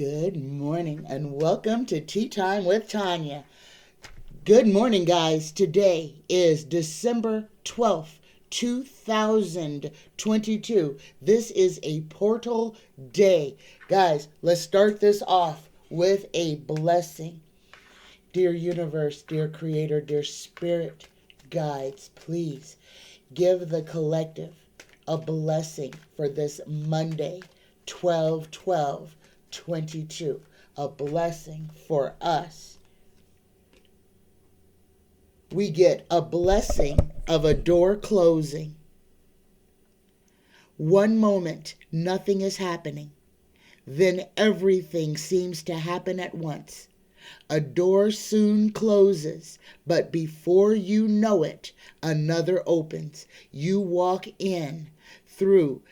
Good morning and welcome to Tea Time with Tanya. Good morning, guys. Today is December 12th, 2022. This is a portal day. Guys, let's start this off with a blessing. Dear universe, dear creator, dear spirit guides, please give the collective a blessing for this Monday, 12/12/22. A blessing for us. We get a blessing of a door closing. One moment, nothing is happening. Then everything seems to happen at once. A door soon closes, but before you know it, another opens. You walk through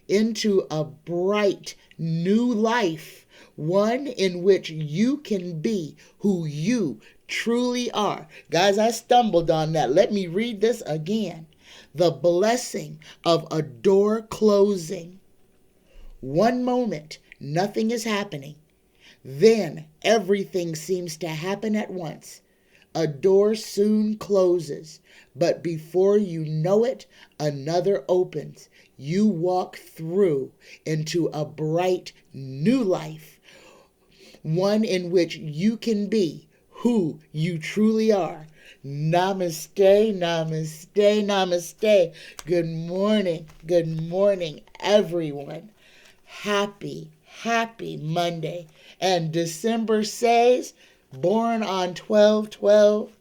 into a bright new life, one in which you can be who you truly are. Guys, I stumbled on that. Let me read this again. The blessing of a door closing. One moment, nothing is happening. Then everything seems to happen at once. A door soon closes, but before you know it, another opens. You walk through into a bright new life, one in which you can be who you truly are. Namaste, namaste, namaste. Good morning, everyone. Happy Monday. And December says, born on 12/12,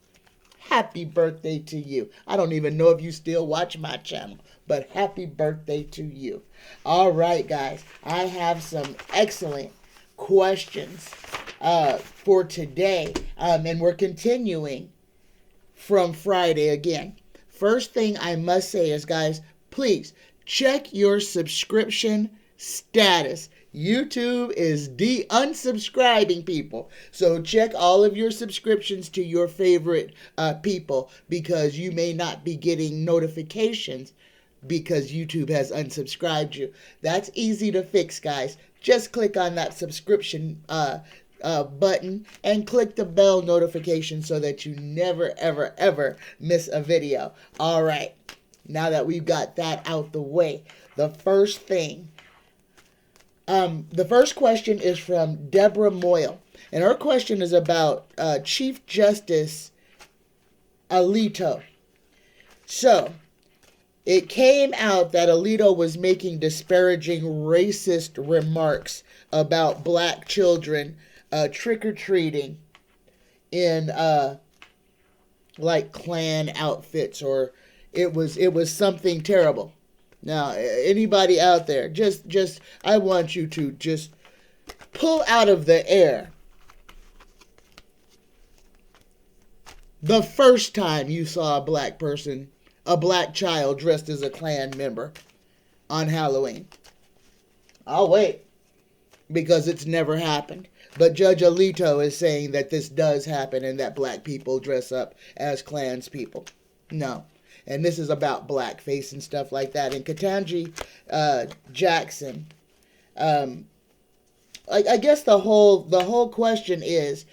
happy birthday to you. I don't even know if you still watch my channel, but happy birthday to you. All right, guys, I have some excellent questions for today, and we're continuing from Friday again. First thing I must say is, guys, please check your subscription status. YouTube is unsubscribing people. So check all of your subscriptions to your favorite people, because you may not be getting notifications because YouTube has unsubscribed you. That's easy to fix, guys. Just click on that subscription button and click the bell notification so that you never, ever miss a video. All right. Now that we've got that out the way, the first question is from Deborah Moyle, and her question is about Chief Justice Alito. So, it came out that Alito was making disparaging racist remarks about black children trick-or-treating in like Klan outfits, or it was something terrible. Now, anybody out there, just I want you to just pull out of the air the first time you saw a black child dressed as a Klan member on Halloween. I'll wait, because it's never happened. But Judge Alito is saying that this does happen and that black people dress up as Klans people. No. And this is about blackface and stuff like that. And Ketanji Jackson, I guess the whole question is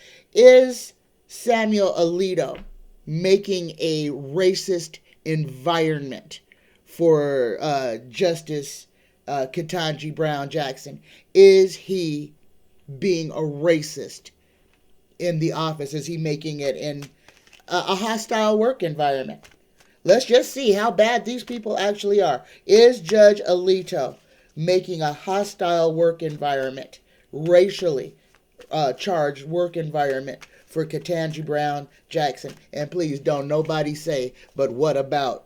Samuel Alito making a racist environment for Justice Ketanji Brown Jackson? Is he being a racist in the office? Is he making it in a hostile work environment? Let's just see how bad these people actually are. Is Judge Alito making a hostile work environment, racially charged work environment for Ketanji Brown Jackson? And please don't nobody say, but what about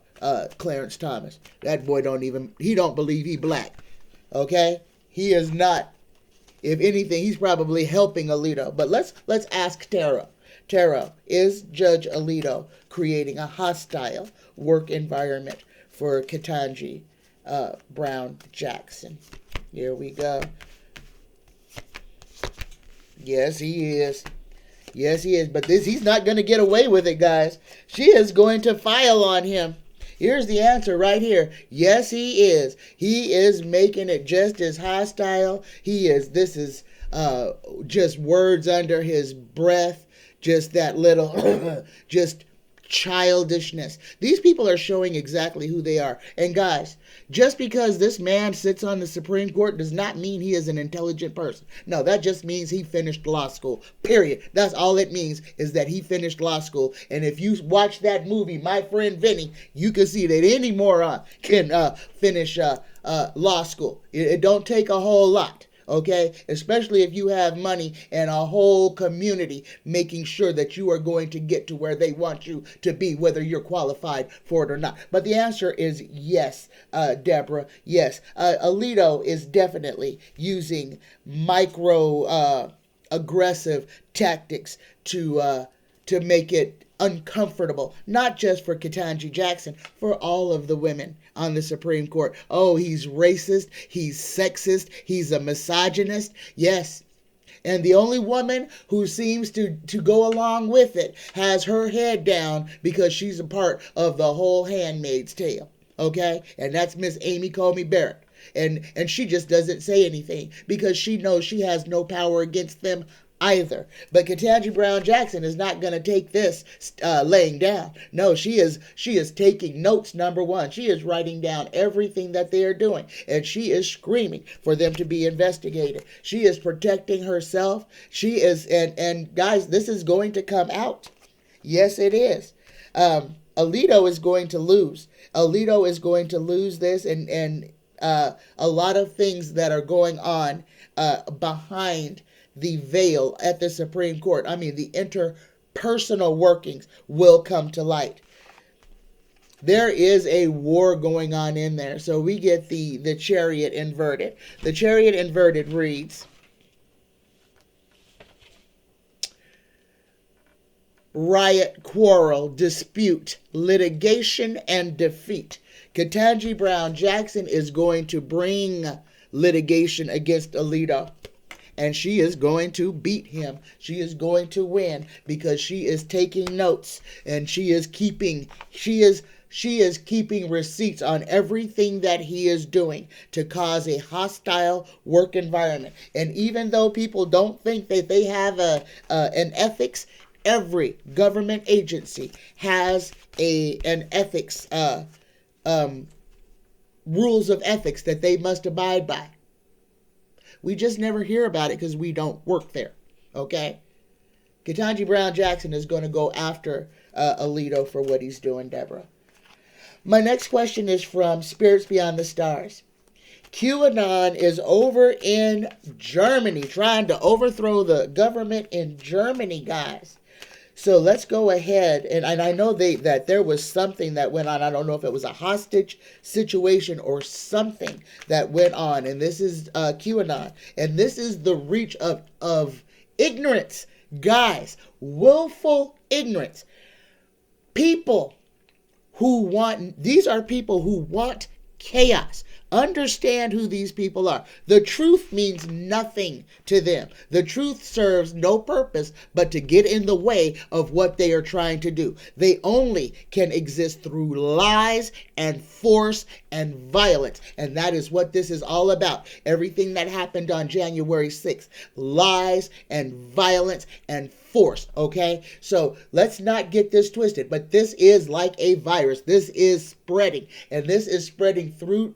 Clarence Thomas? That boy don't believe he black. Okay? He is not. If anything, he's probably helping Alito. But let's ask Tara. Tara, is Judge Alito creating a hostile work environment for Ketanji Brown Jackson? Here we go. Yes, he is. Yes, he is. But he's not going to get away with it, guys. She is going to file on him. Here's the answer right here. Yes, he is. He is making it just as hostile. This is just words under his breath. Just that little, just childishness. These people are showing exactly who they are. And guys, just because this man sits on the Supreme Court does not mean he is an intelligent person. No, that just means he finished law school. Period. That's all it means, is that he finished law school. And if you watch that movie, My Friend Vinny, you can see that any moron can finish law school. It don't take a whole lot. Okay, especially if you have money and a whole community making sure that you are going to get to where they want you to be, whether you're qualified for it or not. But the answer is yes, Deborah. Yes, Alito is definitely using micro aggressive tactics to make it uncomfortable, not just for Ketanji Jackson, for all of the women on the Supreme Court. Oh, he's racist, he's sexist, he's a misogynist. Yes. And the only woman who seems to go along with it has her head down because she's a part of the whole Handmaid's Tale. Okay? And that's Miss Amy Coney Barrett. And she just doesn't say anything because she knows she has no power against them either. But Ketanji Brown Jackson is not going to take this laying down. No, she is taking notes, number one. She is writing down everything that they are doing. And she is screaming for them to be investigated. She is protecting herself. She is, and guys, this is going to come out. Yes, it is. Alito is going to lose. Alito is going to lose this, and a lot of things that are going on behind the veil at the Supreme Court. I mean, the interpersonal workings will come to light. There is a war going on in there. So we get the chariot inverted. The chariot inverted reads, riot, quarrel, dispute, litigation, and defeat. Ketanji Brown Jackson is going to bring litigation against Alito. And she is going to beat him. She is going to win because she is taking notes and she is keeping receipts on everything that he is doing to cause a hostile work environment. And even though people don't think that they have an ethics, every government agency has an ethics rules of ethics that they must abide by. We just never hear about it because we don't work there, okay? Ketanji Brown Jackson is going to go after Alito for what he's doing, Deborah. My next question is from Spirits Beyond the Stars. QAnon is over in Germany, trying to overthrow the government in Germany, guys. So let's go ahead, and I know that there was something that went on. I don't know if it was a hostage situation or something that went on, and this is QAnon, and this is the reach of ignorance, guys, willful ignorance. These are people who want chaos. Understand who these people are. The truth means nothing to them. The truth serves no purpose but to get in the way of what they are trying to do. They only can exist through lies and force and violence. And that is what this is all about. Everything that happened on January 6th. Lies and violence and force, okay? So let's not get this twisted, but this is like a virus. This is spreading, and this is spreading through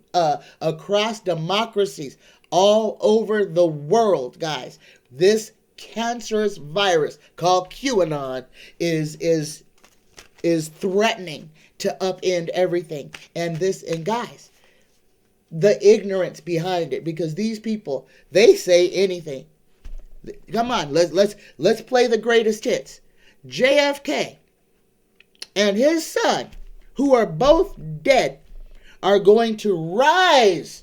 across democracies all over the world, guys. This cancerous virus called QAnon is threatening to upend everything. And guys, the ignorance behind it, because these people, they say anything. Come on, let's play the greatest hits. JFK and his son, who are both dead, are going to rise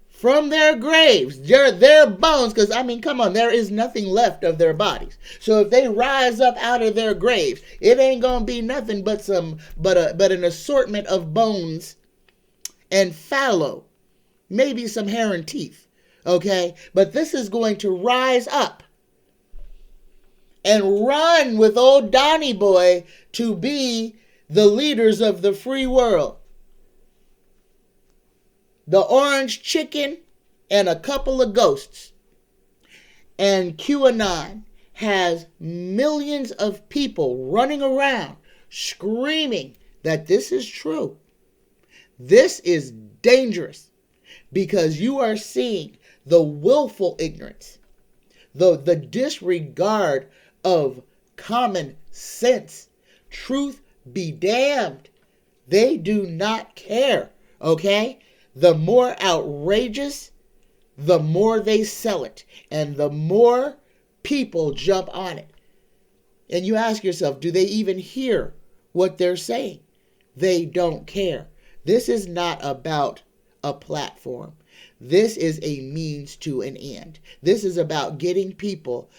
from their graves, their bones, because, I mean, come on, there is nothing left of their bodies. So if they rise up out of their graves, it ain't going to be nothing but an assortment of bones and fallow, maybe some hair and teeth. Okay, but this is going to rise up and run with old Donnie Boy to be the leaders of the free world, the orange chicken, and a couple of ghosts. And QAnon has millions of people running around screaming that this is true. This is dangerous because you are seeing the willful ignorance, the disregard of common sense. Truth be damned. They do not care, okay? The more outrageous, the more they sell it, and the more people jump on it. And you ask yourself, do they even hear what they're saying? They don't care. This is not about a platform. This is a means to an end. This is about getting people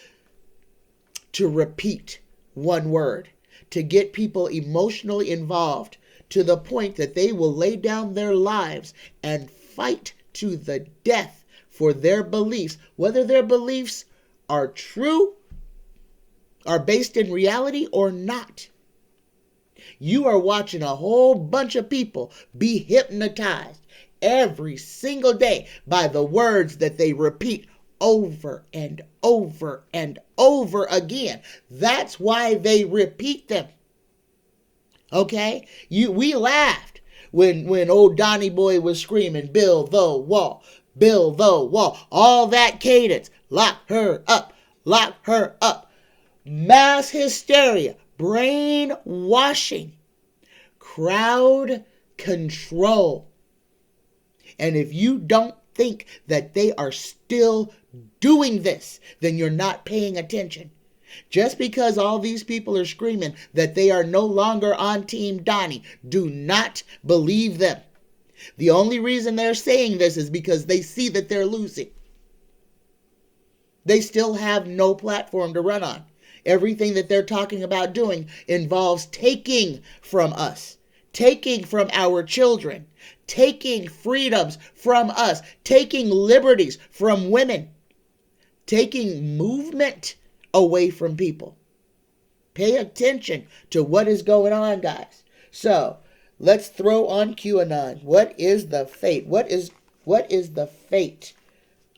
to repeat one word, to get people emotionally involved to the point that they will lay down their lives and fight to the death for their beliefs, whether their beliefs are true, are based in reality or not. You are watching a whole bunch of people be hypnotized every single day by the words that they repeat over and over and over again. That's why they repeat them. Okay? We laughed when old Donnie Boy was screaming, build the wall, build the wall. All that cadence, lock her up, lock her up. Mass hysteria, brainwashing, crowd control. And if you don't think that they are still doing this, then you're not paying attention. Just because all these people are screaming that they are no longer on Team Donnie, do not believe them. The only reason they're saying this is because they see that they're losing. They still have no platform to run on. Everything that they're talking about doing involves taking from us, taking from our children, taking freedoms from us, taking liberties from women, taking movement away from people. Pay attention to what is going on, guys. So let's throw on QAnon. What is the fate? What is the fate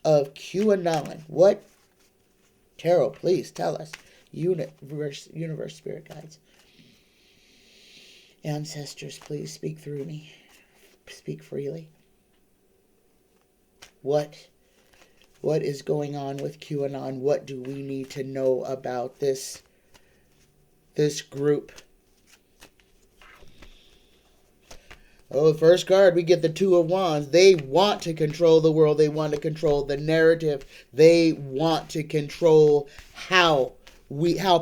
of QAnon? What? Tarot, please tell us. Universe, spirit guides, ancestors, please speak through me. Speak freely. What is going on with QAnon? What do we need to know about this group? Oh, the first card, we get the Two of Wands. They want to control the world. They want to control the narrative. They want to control how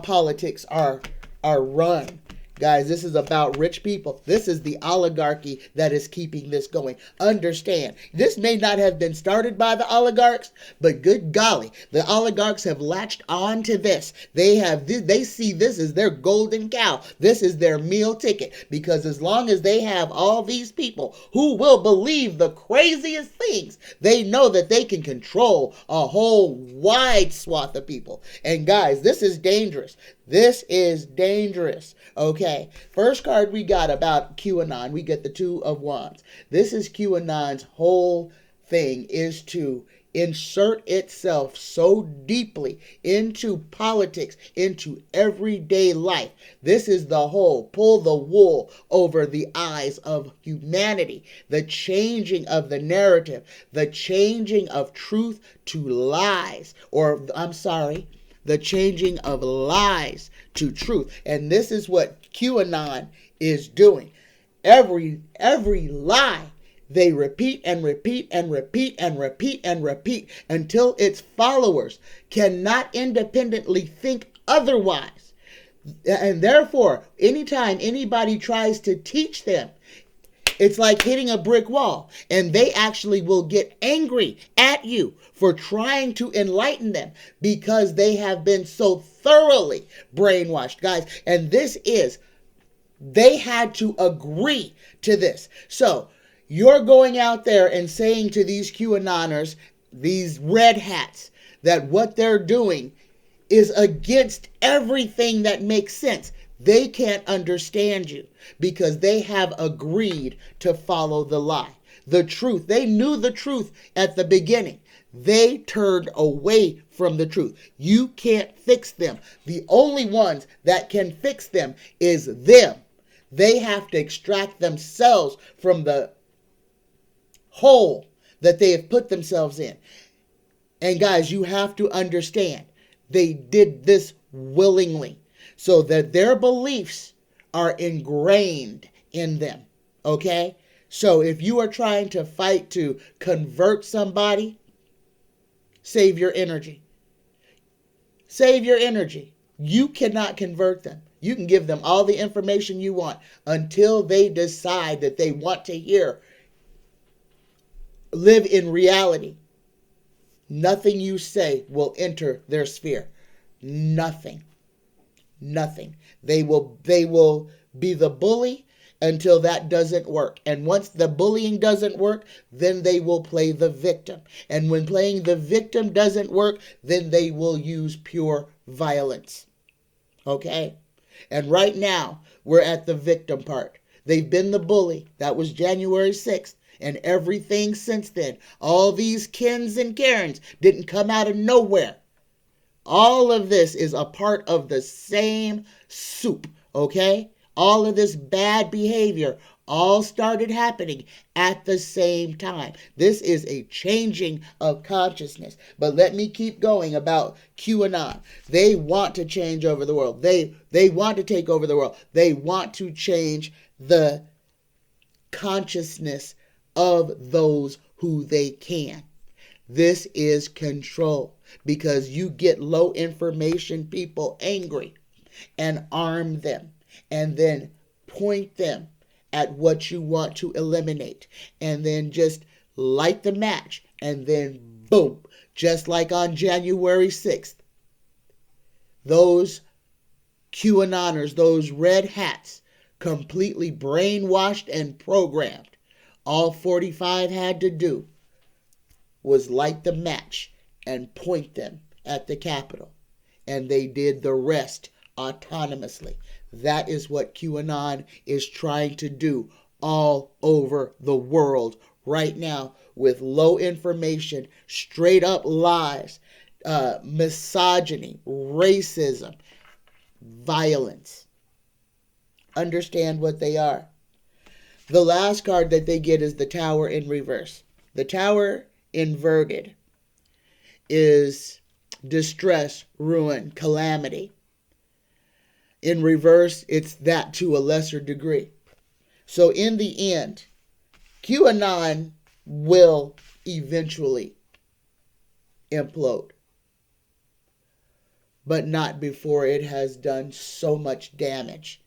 politics are run. Guys, this is about rich people. This is the oligarchy that is keeping this going. Understand, this may not have been started by the oligarchs, but good golly, the oligarchs have latched on to this. They see this as their golden cow. This is their meal ticket, because as long as they have all these people who will believe the craziest things, they know that they can control a whole wide swath of people. And guys, this is dangerous. This is dangerous. Okay. First card we got about QAnon, we get the Two of Wands. This is QAnon's whole thing, is to insert itself so deeply into politics, into everyday life. This is the whole pull the wool over the eyes of humanity, the changing of the narrative, the changing of truth to lies, the changing of lies to truth. And this is what QAnon is doing. Every lie they repeat and repeat and repeat and repeat and repeat until its followers cannot independently think otherwise. And therefore, anytime anybody tries to teach them, it's like hitting a brick wall, and they actually will get angry at you for trying to enlighten them because they have been so thoroughly brainwashed, guys. And they had to agree to this. So you're going out there and saying to these QAnoners, these red hats, that what they're doing is against everything that makes sense. They can't understand you because they have agreed to follow the lie. The truth. They knew the truth at the beginning. They turned away from the truth. You can't fix them. The only ones that can fix them is them. They have to extract themselves from the hole that they have put themselves in. And guys, you have to understand, they did this willingly so that their beliefs are ingrained in them. Okay? So if you are trying to fight to convert somebody, save your energy. Save your energy. You cannot convert them. You can give them all the information you want until they decide that they want to live in reality. Nothing you say will enter their sphere. Nothing. Nothing. They will be the bully until that doesn't work. And once the bullying doesn't work, then they will play the victim. And when playing the victim doesn't work, then they will use pure violence. Okay? And right now, we're at the victim part. They've been the bully. That was January 6th. And everything since then. All these Kens and Karens didn't come out of nowhere. All of this is a part of the same soup. Okay? All of this bad behavior all started happening at the same time. This is a changing of consciousness. But let me keep going about QAnon. They want to change over the world. They want to take over the world. They want to change the consciousness of those who they can. This is control because you get low information people angry and arm them and then point them at what you want to eliminate and then just light the match and then boom, just like on January 6th, those QAnoners, those red hats, completely brainwashed and programmed. All 45 had to do was light the match and point them at the Capitol. And they did the rest autonomously. That is what QAnon is trying to do all over the world right now with low information, straight up lies, misogyny, racism, violence. Understand what they are. The last card that they get is the Tower in reverse. The Tower inverted is distress, ruin, calamity. In reverse, it's that to a lesser degree. So in the end, QAnon will eventually implode. But not before it has done so much damage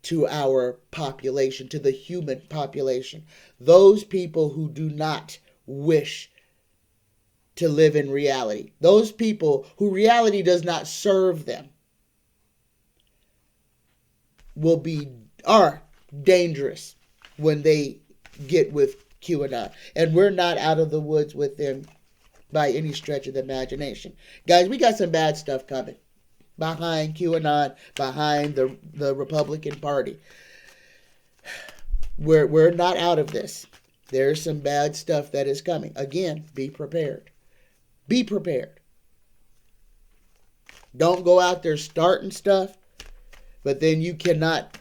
to our population, to the human population. Those people who do not wish to live in reality. Those people who reality does not serve them are dangerous when they get with QAnon. And we're not out of the woods with them by any stretch of the imagination. Guys, we got some bad stuff coming behind QAnon, behind the Republican Party. We're not out of this. There's some bad stuff that is coming. Again, be prepared. Be prepared. Don't go out there starting stuff, but then you cannot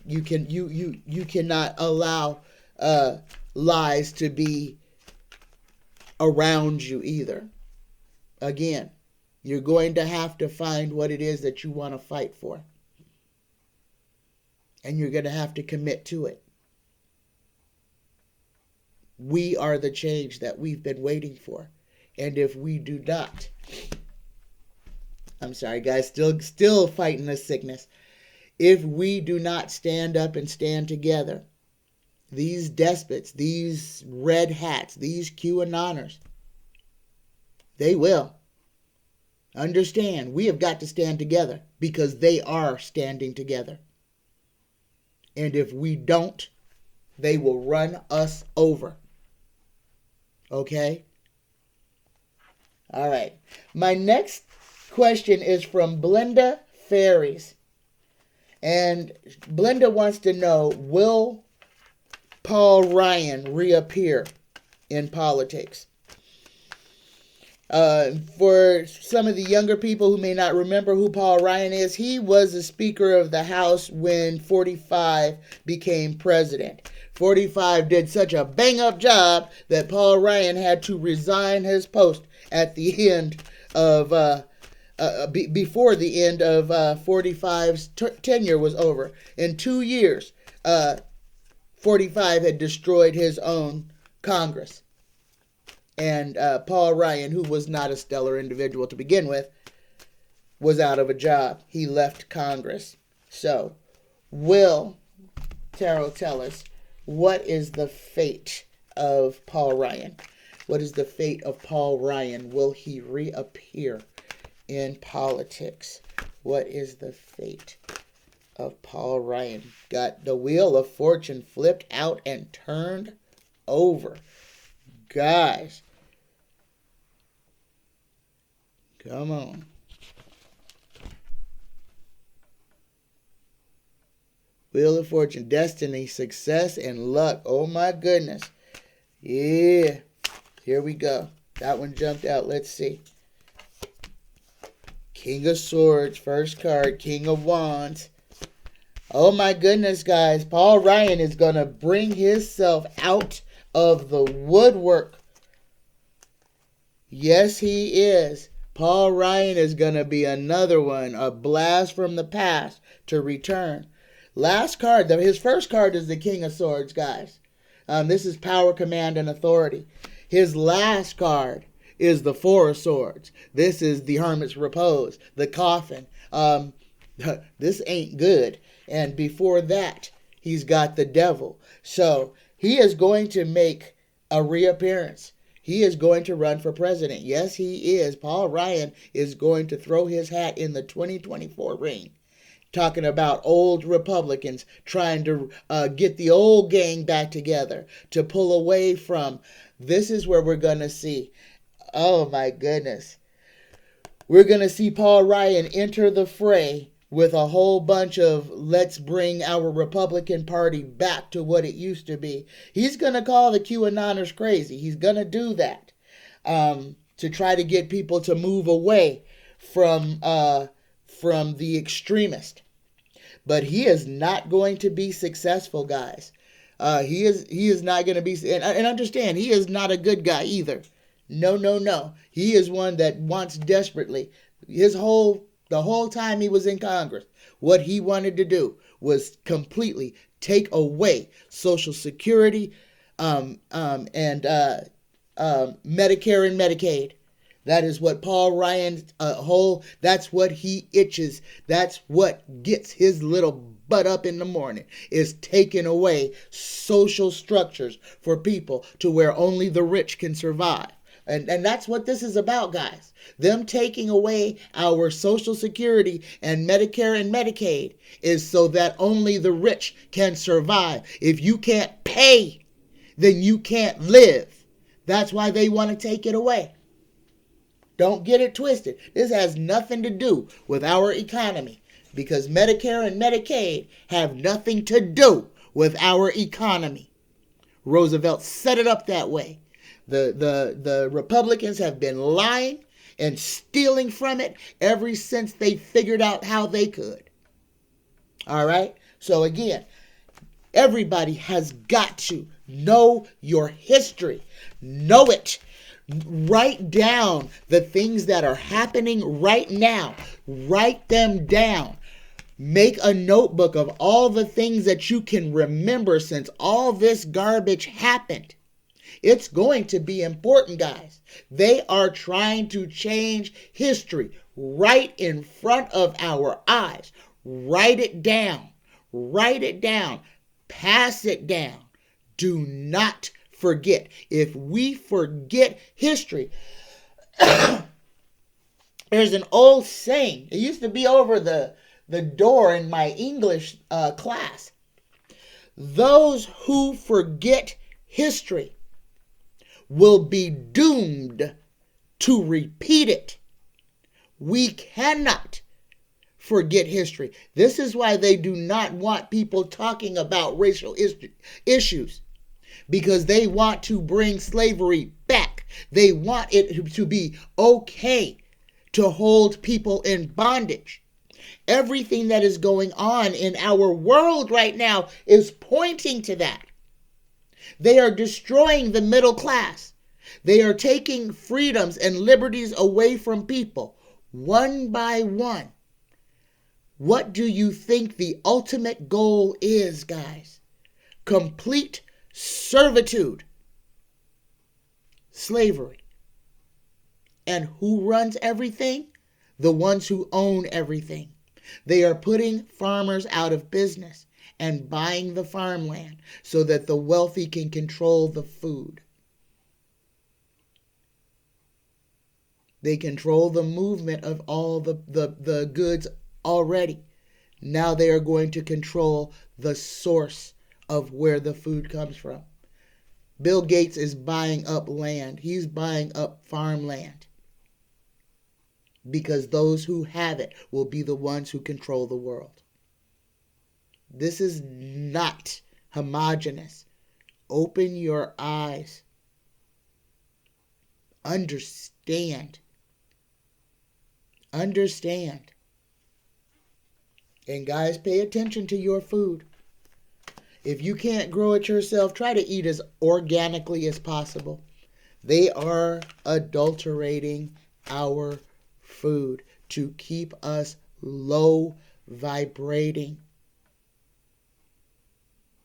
allow lies to be around you either. Again, you're going to have to find what it is that you want to fight for. And you're going to have to commit to it. We are the change that we've been waiting for. And if we do not, I'm sorry guys, still fighting this sickness. If we do not stand up and stand together, these despots, these red hats, these QAnoners, they will. Understand, we have got to stand together because they are standing together. And if we don't, they will run us over. Okay? All right. My next question is from Blenda, Fairies. And Blenda wants to know, will Paul Ryan reappear in politics? For some of the younger people who may not remember who Paul Ryan is, he was the Speaker of the House when 45 became president. 45 did such a bang-up job that Paul Ryan had to resign his post at the end of, before the end of 45's tenure was over. In 2 years, 45 had destroyed his own Congress. And Paul Ryan, who was not a stellar individual to begin with, was out of a job. He left Congress. So, will Tarot tell us, what is the fate of Paul Ryan? What is the fate of Paul Ryan? Will he reappear in politics? What is the fate of Paul Ryan? Got the Wheel of Fortune flipped out and turned over. Guys, come on. Wheel of Fortune, destiny, success, and luck. Oh my goodness. Yeah. Here we go. That one jumped out. Let's see. King of Swords, first card. King of Wands. Oh my goodness, guys. Paul Ryan is going to bring himself out of the woodwork. Yes, he is. Paul Ryan is going to be another one, a blast from the past to return. Last card, his first card is the King of Swords, guys. This is power, command, and authority. His last card is the Four of Swords. This is the Hermit's Repose, the Coffin. This ain't good. And before that, he's got the Devil. So he is going to make a reappearance. He is going to run for president. Yes, he is. Paul Ryan is going to throw his hat in the 2024 ring. Talking about old Republicans trying to get the old gang back together to pull away from. This is where we're going to see. Oh my goodness. We're going to see Paul Ryan enter the fray with a whole bunch of let's bring our Republican Party back to what it used to be. He's going to call the QAnoners crazy. He's going to do that to try to get people to move away from the extremist. But he is not going to be successful, guys. He is not going to be, and understand, he is not a good guy either. No. He is one that wants desperately, the whole time he was in Congress, what he wanted to do was completely take away Social Security and Medicare and Medicaid. That is what Paul Ryan's that's what he itches. That's what gets his little butt up in the morning, is taking away social structures for people to where only the rich can survive. And that's what this is about, guys. Them taking away our Social Security and Medicare and Medicaid is so that only the rich can survive. If you can't pay, then you can't live. That's why they want to take it away. Don't get it twisted. This has nothing to do with our economy, because Medicare and Medicaid have nothing to do with our economy. Roosevelt set it up that way. The Republicans have been lying and stealing from it ever since they figured out how they could. All right? So again, everybody has got to know your history. Know it. Write down the things that are happening right now. Write them down. Make a notebook of all the things that you can remember since all this garbage happened. It's going to be important, guys. They are trying to change history right in front of our eyes. Write it down. Write it down. Pass it down. Do not forget. If we forget history, there's an old saying. It used to be over the door in my English class. Those who forget history will be doomed to repeat it. We cannot forget history. This is why they do not want people talking about racial issues, because they want to bring slavery back. They want it to be okay to hold people in bondage. Everything that is going on in our world right now is pointing to that. They are destroying the middle class. They are taking freedoms and liberties away from people, one by one. What do you think the ultimate goal is, guys? Complete servitude. Slavery. And who runs everything? The ones who own everything. They are putting farmers out of business and buying the farmland so that the wealthy can control the food. They control the movement of all the goods already. Now they are going to control the source of where the food comes from. Bill Gates is buying up land. He's buying up farmland, because those who have it will be the ones who control the world. This is not homogeneous. Open your eyes. Understand. Understand. And guys, pay attention to your food. If you can't grow it yourself, try to eat as organically as possible. They are adulterating our food to keep us low vibrating.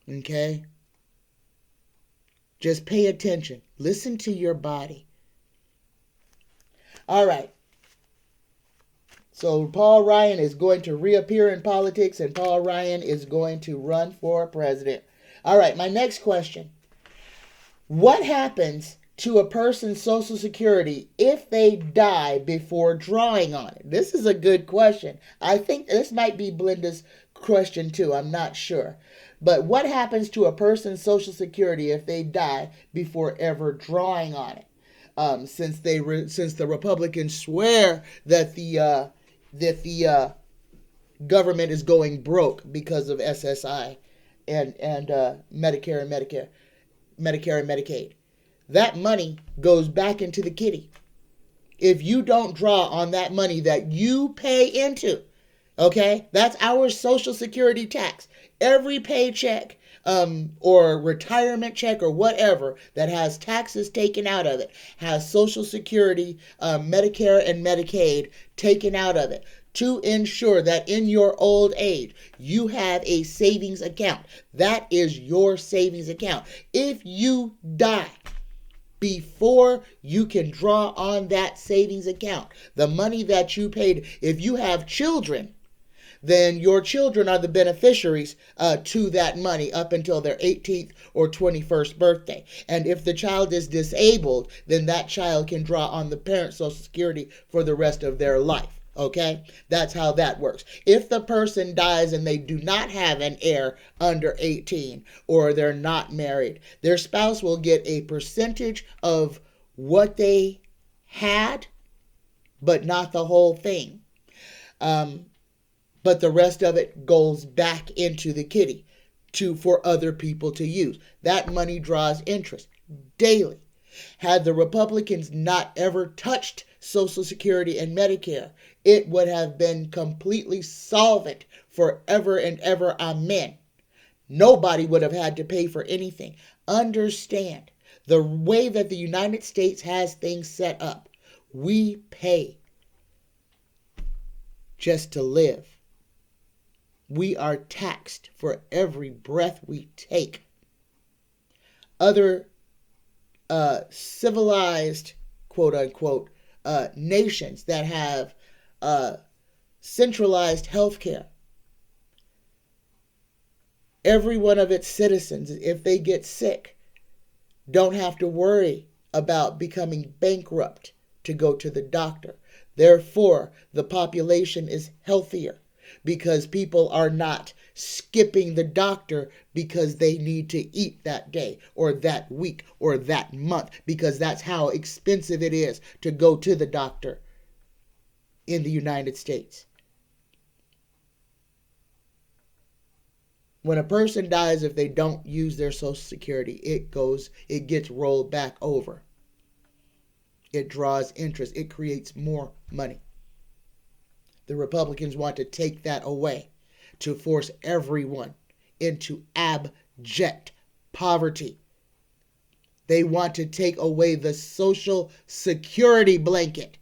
Okay? Just pay attention. Listen to your body. All right. So Paul Ryan is going to reappear in politics, and Paul Ryan is going to run for president. All right, my next question. What happens to a person's Social Security if they die before drawing on it? This is a good question. I think this might be Blenda's question too. I'm not sure. But what happens to a person's Social Security if they die before ever drawing on it? Since the Republicans swear that the government is going broke because of SSI and Medicare and Medicaid. That money goes back into the kitty. If you don't draw on that money that you pay into, okay, that's our Social Security tax. Every paycheck or retirement check or whatever that has taxes taken out of it has Social Security, Medicare, and Medicaid taken out of it to ensure that in your old age you have a savings account. That is your savings account. If you die before you can draw on that savings account, the money that you paid, if you have children, then your children are the beneficiaries to that money up until their 18th or 21st birthday. And if the child is disabled, then that child can draw on the parent's Social Security for the rest of their life. Okay? That's how that works. If the person dies and they do not have an heir under 18 or they're not married, their spouse will get a percentage of what they had, but not the whole thing. But the rest of it goes back into the kitty for other people to use. That money draws interest daily. Had the Republicans not ever touched Social Security and Medicare, it would have been completely solvent forever and ever. Amen. Nobody would have had to pay for anything. Understand, the way that the United States has things set up, we pay just to live. We are taxed for every breath we take. Other civilized, quote unquote, nations that have centralized health care, every one of its citizens, if they get sick, don't have to worry about becoming bankrupt to go to the doctor. Therefore, the population is healthier, because people are not skipping the doctor because they need to eat that day or that week or that month, because that's how expensive it is to go to the doctor in the United States. When a person dies, if they don't use their Social Security, it gets rolled back over. It draws interest. It creates more money. The Republicans want to take that away to force everyone into abject poverty. They want to take away the Social Security blanket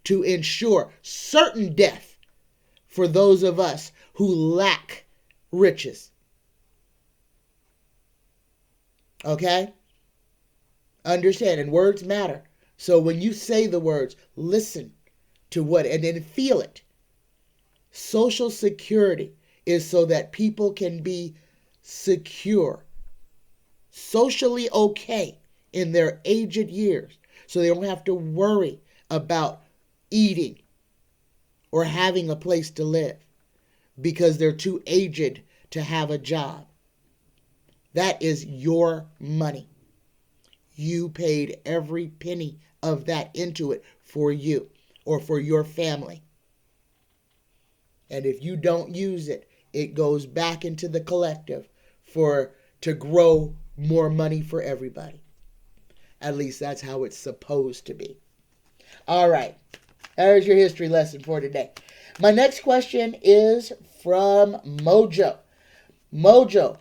to ensure certain death for those of us who lack riches. Okay? Understand, and words matter. So when you say the words, listen to what, and then feel it. Social Security is so that people can be secure, socially okay in their aged years, so they don't have to worry about eating or having a place to live because they're too aged to have a job. That is your money. You paid every penny of that into it for you or for your family. And if you don't use it, it goes back into the collective to grow more money for everybody. At least that's how it's supposed to be. All right. There's your history lesson for today. My next question is from MoJo. MoJo.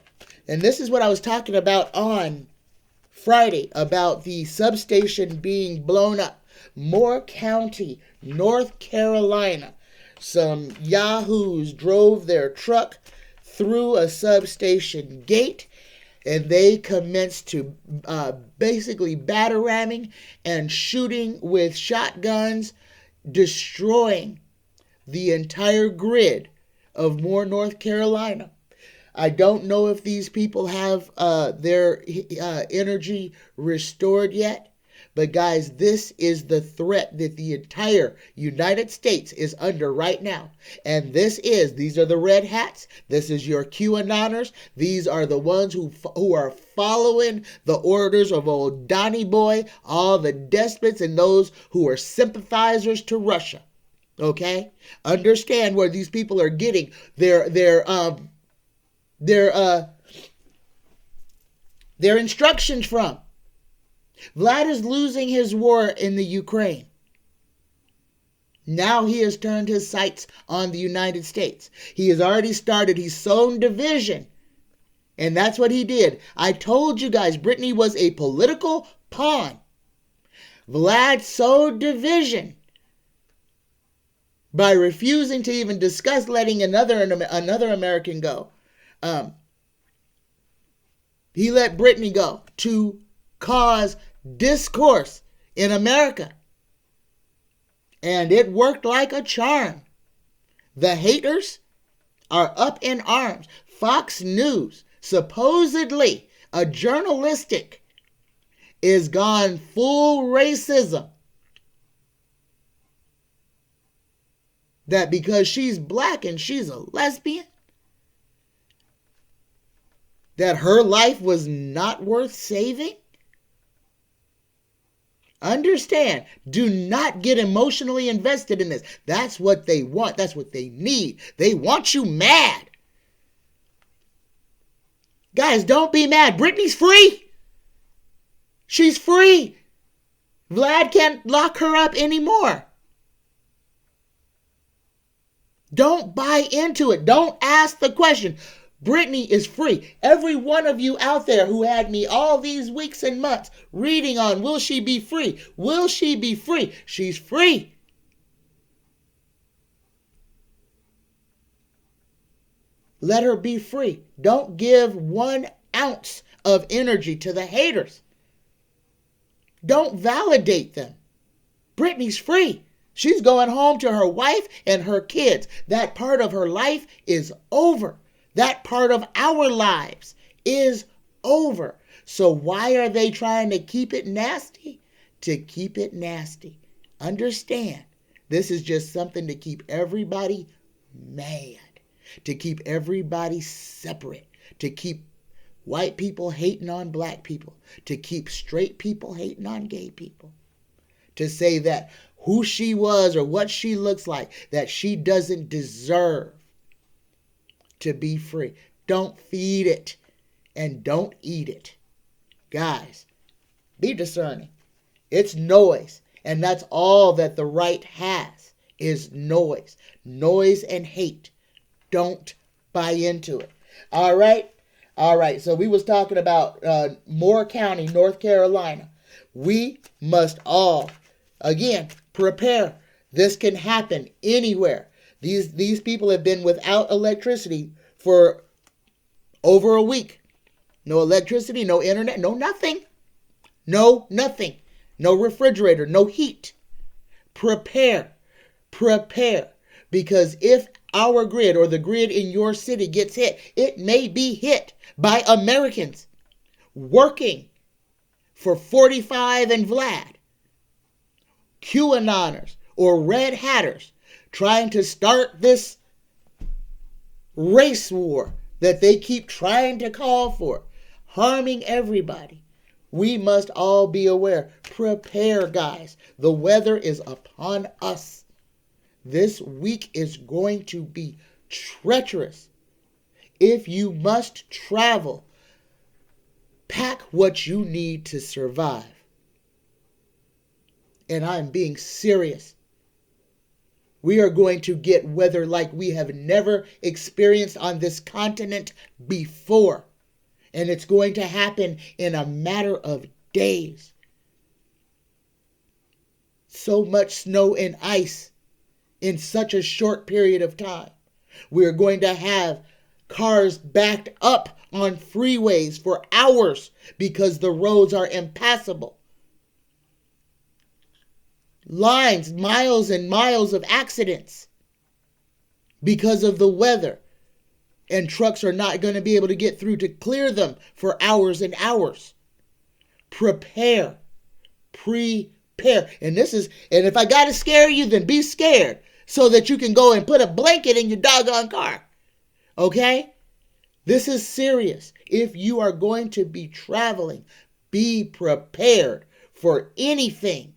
And this is what I was talking about on Friday about the substation being blown up. Moore County, North Carolina. Some yahoos drove their truck through a substation gate, and they commenced to basically batteramming and shooting with shotguns, destroying the entire grid of Moore, North Carolina. I don't know if these people have their energy restored yet. But guys, this is the threat that the entire United States is under right now. And these are the red hats. This is your QAnoners. These are the ones who are following the orders of old Donny Boy, all the despots and those who are sympathizers to Russia. Okay? Understand where these people are getting their instructions from. Vlad is losing his war in the Ukraine. Now he has turned his sights on the United States. He has already started. He's sown division. And that's what he did. I told you guys, Brittany was a political pawn. Vlad sowed division by refusing to even discuss letting another American go. He let Brittany go to cause discourse in America. And it worked like a charm. The haters are up in arms. Fox News, supposedly a journalistic, is gone full racism. That because she's black and she's a lesbian, that her life was not worth saving? Understand, do not get emotionally invested in this. That's what they want. That's what they need. They want you mad. Guys, don't be mad. Brittany's free. She's free. Vlad can't lock her up anymore. Don't buy into it. Don't ask the question. Brittany is free. Every one of you out there who had me all these weeks and months reading on, will she be free? Will she be free? She's free. Let her be free. Don't give 1 ounce of energy to the haters. Don't validate them. Brittany's free. She's going home to her wife and her kids. That part of her life is over. That part of our lives is over. So why are they trying to keep it nasty? To keep it nasty. Understand, this is just something to keep everybody mad, to keep everybody separate, to keep white people hating on black people, to keep straight people hating on gay people, to say that who she was or what she looks like, that she doesn't deserve to be free. don't feed it, and don't eat it. Guys, be discerning. It's noise, and that's all that the right has is noise. Noise and hate. Don't buy into it. All right? All right, so we was talking about Moore County, North Carolina. We must all, again, prepare. This can happen anywhere. These people have been without electricity for over a week. No electricity, no internet, no nothing. No nothing. No refrigerator, no heat. Prepare. Prepare. Because if our grid or the grid in your city gets hit, it may be hit by Americans working for 45 and Vlad, QAnoners or Red Hatters trying to start this race war that they keep trying to call for, harming everybody. We must all be aware. Prepare, guys. The weather is upon us. This week is going to be treacherous. If you must travel, pack what you need to survive. And I'm being serious. We are going to get weather like we have never experienced on this continent before. And it's going to happen in a matter of days. So much snow and ice in such a short period of time. We're going to have cars backed up on freeways for hours because the roads are impassable. Lines, miles and miles of accidents because of the weather. And trucks are not going to be able to get through to clear them for hours and hours. Prepare. Prepare. And if I got to scare you, then be scared so that you can go and put a blanket in your doggone car. Okay? This is serious. If you are going to be traveling, be prepared for anything.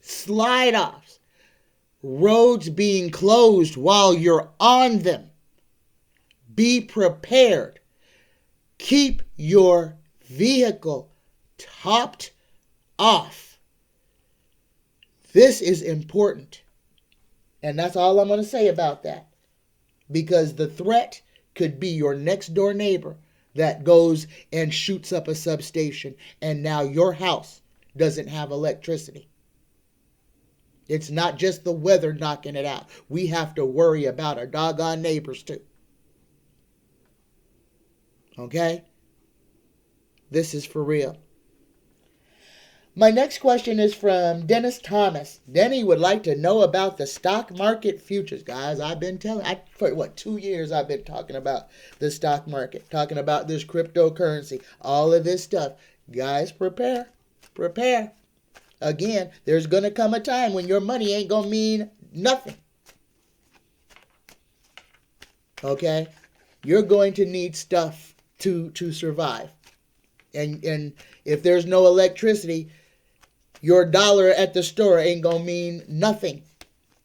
Slide-offs. Roads being closed while you're on them. Be prepared. Keep your vehicle topped off. This is important. And that's all I'm going to say about that. Because the threat could be your next door neighbor that goes and shoots up a substation and now your house doesn't have electricity. It's not just the weather knocking it out. We have to worry about our doggone neighbors too. Okay? This is for real. My next question is from Dennis Thomas. Denny would like to know about the stock market futures. Guys, for 2 years I've been talking about the stock market, talking about this cryptocurrency, all of this stuff. Guys, prepare. Prepare. Again, there's going to come a time when your money ain't going to mean nothing. Okay? You're going to need stuff to survive. And if there's no electricity, your dollar at the store ain't going to mean nothing.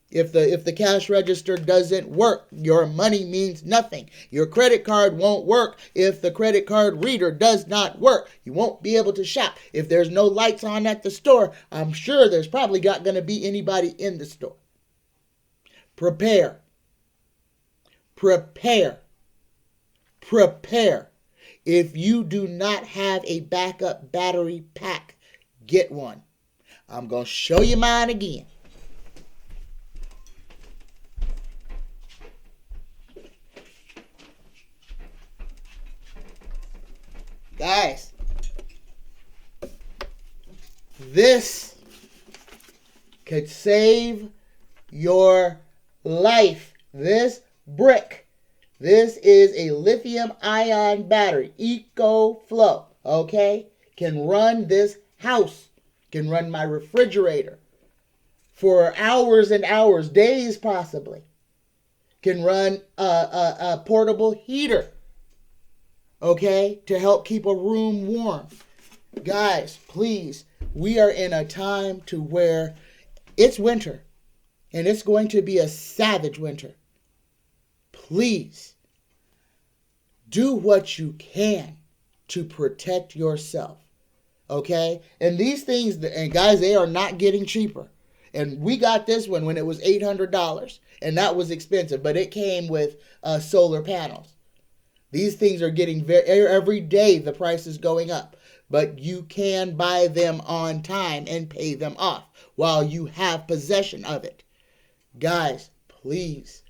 If the cash register doesn't work, your money means nothing. Your credit card won't work if the credit card reader does not work. You won't be able to shop. If there's no lights on at the store, I'm sure there's probably not going to be anybody in the store. Prepare. Prepare. Prepare. If you do not have a backup battery pack, get one. I'm going to show you mine again. Guys, this could save your life. This brick. This is a lithium-ion battery, EcoFlow, okay? Can run this house, can run my refrigerator for hours and hours, days possibly. Can run a portable heater, okay, to help keep a room warm. Guys, please, we are in a time to where it's winter, and it's going to be a savage winter. Please, Do what you can to protect yourself. Okay? And these things, and guys, they are not getting cheaper. And we got this one when it was $800, and that was expensive, but it came with solar panels. These things are getting every day the price is going up, but you can buy them on time and pay them off while you have possession of it. Guys, please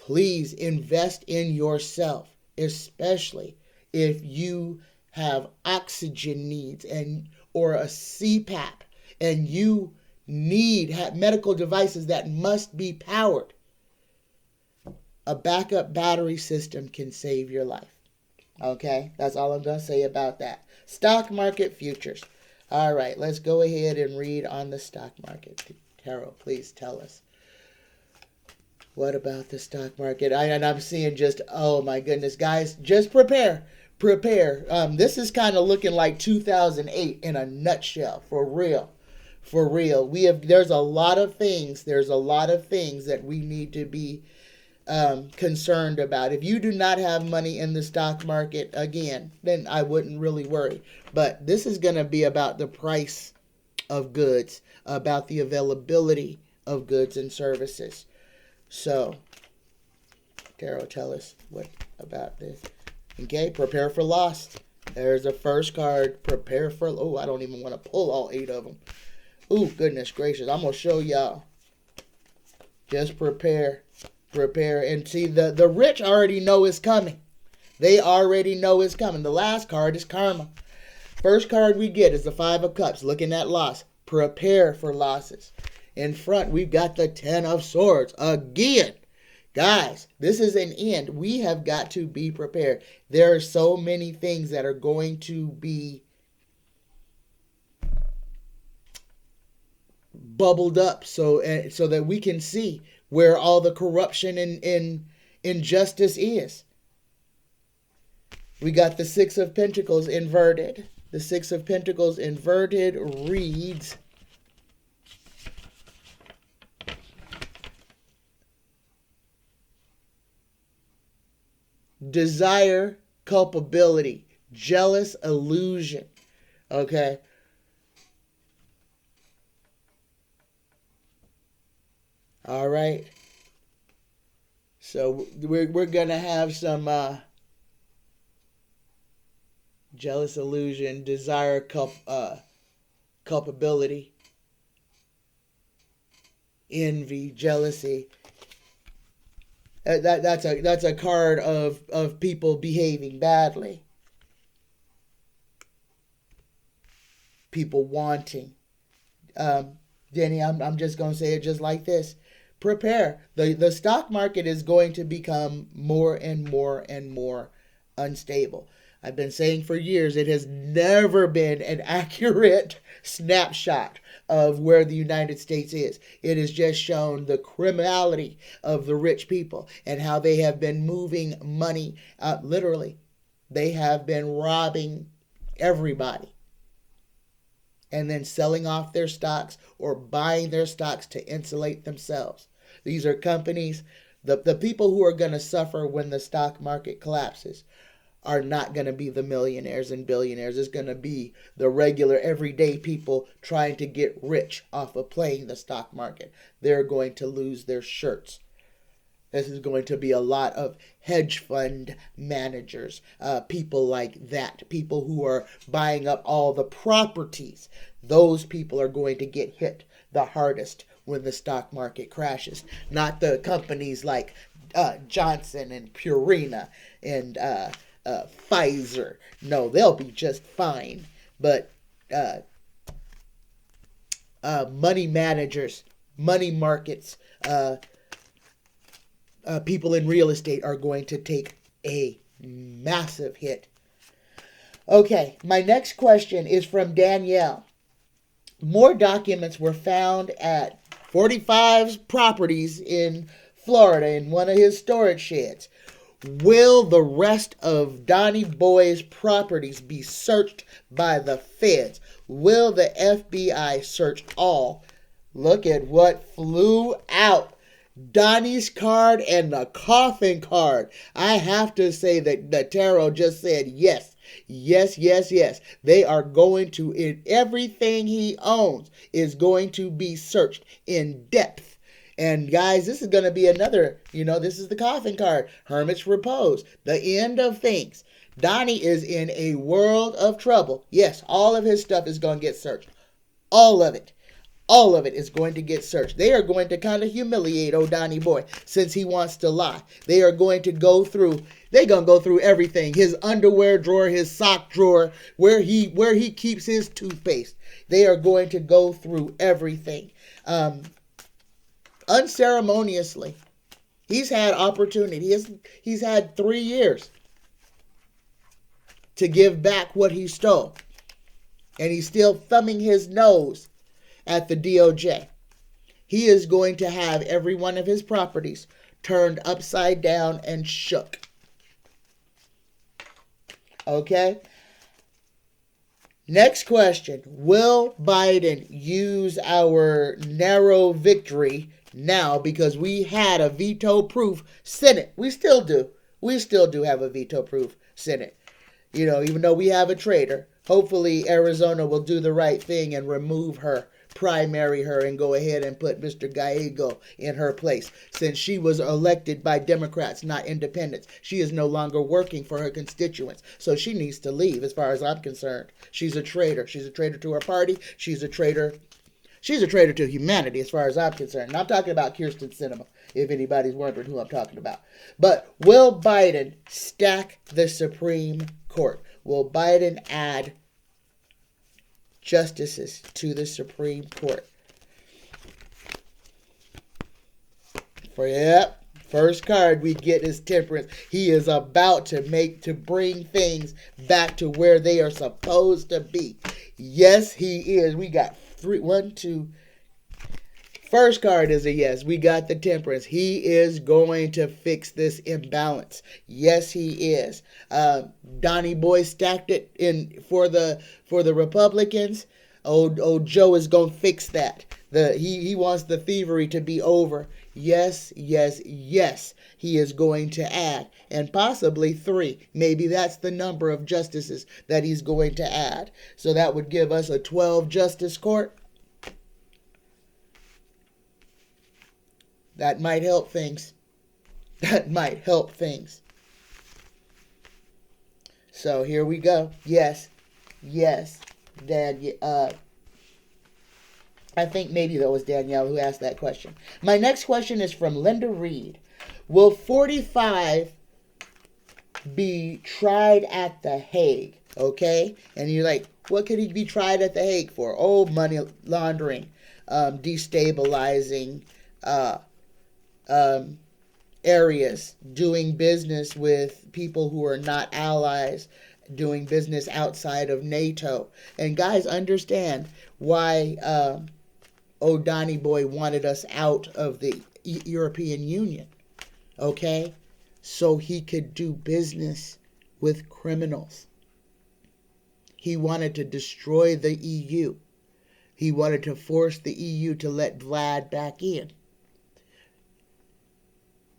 invest in yourself, especially if you have oxygen needs or a CPAP and you have medical devices that must be powered. A backup battery system can save your life. Okay, that's all I'm going to say about that. Stock market futures. All right, let's go ahead and read on the stock market. Carol, please tell us. What about the stock market? I'm seeing just, oh my goodness, guys, just prepare. This is kind of looking like 2008 in a nutshell, for real. There's a lot of things that we need to be concerned about. If you do not have money in the stock market, again, then I wouldn't really worry. But this is going to be about the price of goods, about the availability of goods and services. So, Carol, tell us what about this. Okay, prepare for loss. There's the first card. Prepare for... Oh, I don't even want to pull all 8 of them. Oh, goodness gracious. I'm going to show y'all. Just prepare. And see, the rich already know it's coming. They already know it's coming. The last card is karma. First card we get is the 5 of Cups, looking at loss. Prepare for losses. In front, we've got the 10 of Swords. Again, guys, this is an end. We have got to be prepared. There are so many things that are going to be bubbled up so that we can see where all the corruption and injustice is. We got the 6 of Pentacles inverted. The 6 of Pentacles inverted reads, desire, culpability, jealous, illusion. Okay. All right. So we're going to have some jealous, illusion, desire, culpability, envy, jealousy. That's a card of people behaving badly. People wanting. Denny, I'm just going to say it just like this. Prepare. The stock market is going to become more and more and more unstable. I've been saying for years, it has never been an accurate snapshot of where the United States is. It has just shown the criminality of the rich people and how they have been moving money. Literally, they have been robbing everybody and then selling off their stocks or buying their stocks to insulate themselves. These are companies, the people who are going to suffer when the stock market collapses are not going to be the millionaires and billionaires. It's going to be the regular, everyday people trying to get rich off of playing the stock market. They're going to lose their shirts. This is going to be a lot of hedge fund managers, people like that, people who are buying up all the properties. Those people are going to get hit the hardest when the stock market crashes. Not the companies like Johnson and Purina and Pfizer. No, they'll be just fine. But money managers, money markets, people in real estate are going to take a massive hit. Okay, my next question is from Danielle. More documents were found at 45's properties in Florida in one of his storage sheds. Will the rest of Donnie Boy's properties be searched by the feds? Will the FBI search all? Look at what flew out. Donnie's card and the coffin card. I have to say that the tarot just said yes. Yes, yes, yes. They are going to, everything he owns is going to be searched in depth. And guys, this is going to be another, this is the coffin card. Hermit's repose. The end of things. Donnie is in a world of trouble. Yes, all of his stuff is going to get searched. All of it. All of it is going to get searched. They are going to kind of humiliate old Donnie boy since he wants to lie. They are going to go through, they're going to go through everything. His underwear drawer, his sock drawer, where he keeps his toothpaste. They are going to go through everything. Unceremoniously. He's had opportunity. He's had 3 years to give back what he stole. And he's still thumbing his nose at the DOJ. He is going to have every one of his properties turned upside down and shook. Okay? Next question. Will Biden use our narrow victory now because we had a veto-proof Senate? We still do. We still do have a veto-proof Senate. Even though we have a traitor, hopefully Arizona will do the right thing and remove her, primary her, and go ahead and put Mr. Gallego in her place. Since she was elected by Democrats, not independents, she is no longer working for her constituents. So she needs to leave as far as I'm concerned. She's a traitor. She's a traitor to her party. She's a traitor to humanity as far as I'm concerned. And I'm talking about Kirsten Sinema, if anybody's wondering who I'm talking about. But will Biden stack the Supreme Court? Will Biden add justices to the Supreme Court? First card we get is Temperance. He is about to bring things back to where they are supposed to be. Yes, he is. We got 3, 1, 2. First card is a yes. We got the Temperance. He is going to fix this imbalance. Yes, he is. Donnie Boy stacked it in for the Republicans. Old Joe is going to fix that. He wants the thievery to be over. Yes, yes, yes. He is going to add, and possibly 3. Maybe that's the number of justices that he's going to add. So that would give us a 12 justice court. That might help things. That might help things. So here we go. Yes. Yes. I think maybe that was Danielle who asked that question. My next question is from Linda Reed. Will 45 be tried at The Hague? Okay? And you're like, what could he be tried at The Hague for? Oh, money laundering, destabilizing areas, doing business with people who are not allies, doing business outside of NATO. And guys, understand why Donnie Boy wanted us out of the European Union. Okay? So he could do business with criminals. He wanted to destroy the EU. He wanted to force the EU to let Vlad back in.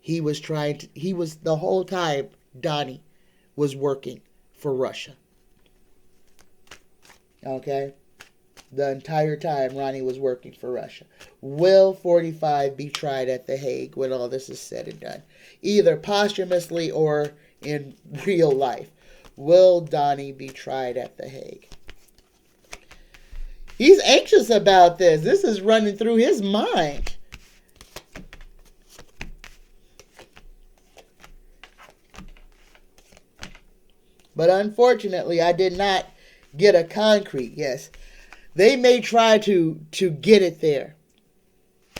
The whole time, Donnie was working for Russia. Okay? The entire time, Ronnie was working for Russia. Will 45 be tried at The Hague when all this is said and done? Either posthumously or in real life. Will Donnie be tried at The Hague? He's anxious about this. This is running through his mind. But unfortunately, I did not get a concrete yes. They may try to get it there,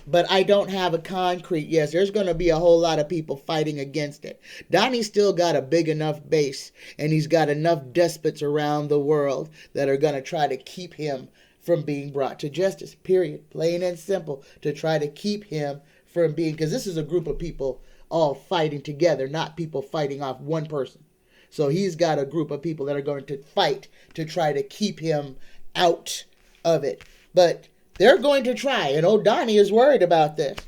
but I don't have a concrete yes. There's going to be a whole lot of people fighting against it. Donnie's still got a big enough base, and he's got enough despots around the world that are going to try to keep him from being brought to justice, period. Plain and simple, to try to keep him from being, because this is a group of people all fighting together, not people fighting off one person. So he's got a group of people that are going to fight to try to keep him out of it. But they're going to try, and old Donnie is worried about this.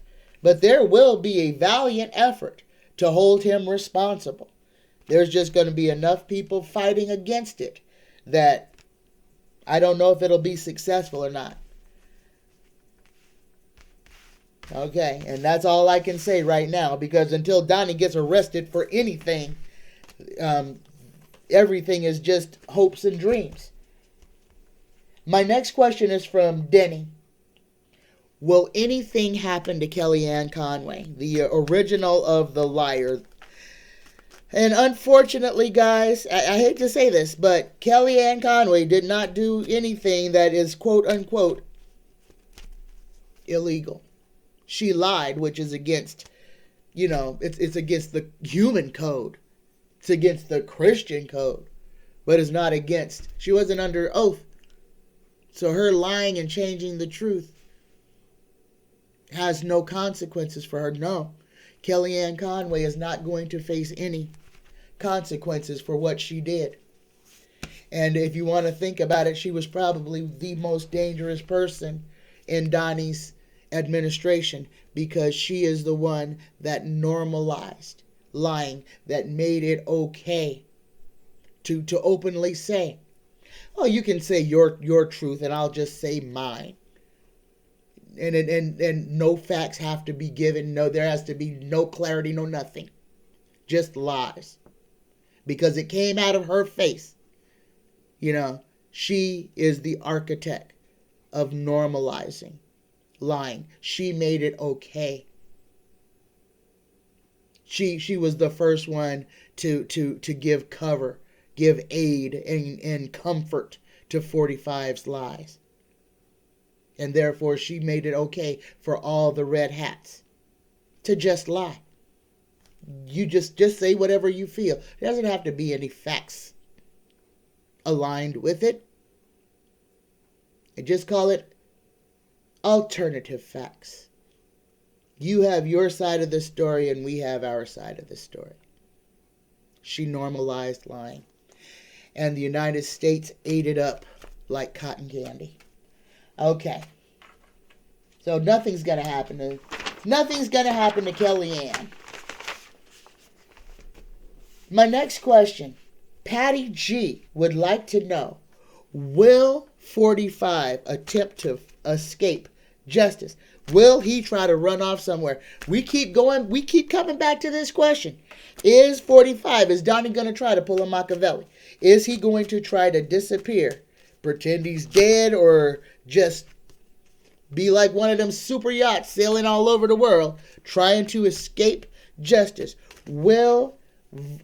But there will be a valiant effort to hold him responsible. There's just going to be enough people fighting against it that I don't know if it'll be successful or not. Okay, and that's all I can say right now, because until Donnie gets arrested for anything, everything is just hopes and dreams. My next question is from Denny. Will anything happen to Kellyanne Conway, the original of The Liar? And unfortunately, guys, I hate to say this, but Kellyanne Conway did not do anything that is quote-unquote illegal. She lied, which is against, it's against the human code. It's against the Christian code. But it's not against. She wasn't under oath. So her lying and changing the truth has no consequences for her. No. Kellyanne Conway is not going to face any consequences for what she did. And if you want to think about it, she was probably the most dangerous person in Donnie's administration, because she is the one that normalized lying, that made it okay to openly say, oh, you can say your truth and I'll just say mine. And no facts have to be given. No, there has to be no clarity, no nothing. Just lies. Because it came out of her face. She is the architect of normalizing lying. She made it okay. She was the first one to give cover, give aid and comfort to 45's lies. And therefore she made it okay for all the red hats to just lie. You just say whatever you feel. There doesn't have to be any facts aligned with it. And just call it alternative facts. You have your side of the story and we have our side of the story. She normalized lying. And the United States ate it up like cotton candy. Okay. So nothing's going to happen to Kellyanne. My next question. Patty G would like to know, will 45 attempt to escape justice? Will he try to run off somewhere? We keep coming back to this question. Is Donnie going to try to pull a Machiavelli? Is he going to try to disappear? Pretend he's dead, or just be like one of them super yachts sailing all over the world trying to escape justice? Will